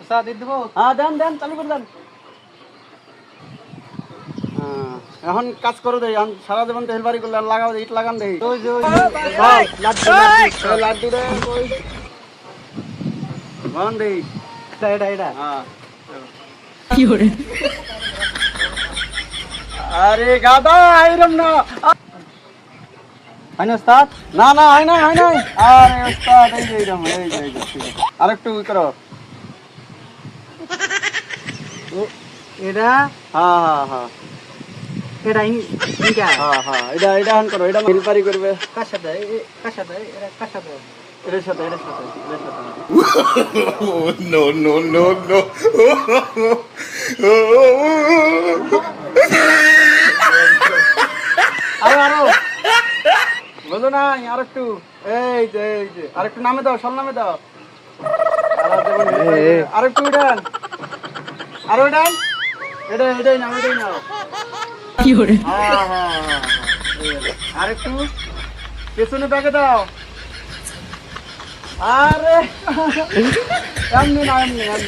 Sir দিয়ে দেবো? হ্যাঁ দেন দেন, চালু করে দেন। এখন কাজ করো দেই, সারা জীবন তো হেলবারি করলে আর লাগাও, ইট লাগান দেই। ওই যে লাড্ডু রে কই বন দেই। এটা হ্যাঁ আরে গাদা আইরম না। হয় না ওস্তাদ? না না হয় নাই হয় নাই। আরে ওস্তাদ এই যে এইরকম, এই যে ঠিক আছে। আরেকটু করো। এটা হ্যাঁ হ্যাঁ হ্যাঁ এটা ইনকা হ্যাঁ হ্যাঁ, এটা এটা অন করো, এটা হেলবারি করবে। কার সাথে কার সাথে এটা কার সাথে? এর সাথে এর সাথে এর সাথে। No, no, no, no. আরো আরো বলো না, আরেকটু। এই যে এই যে আরেকটু নামে দাও, সব নামে দাও। আরেকটু উঠান, আরো উঠান। এটা এটাই নাও, এটাই নাও। হ্যাঁ হ্যাঁ হ্যাঁ, আরেকটু পেছনে ব্যাগে দাও। আরে এমনি না, এমনি এমনি।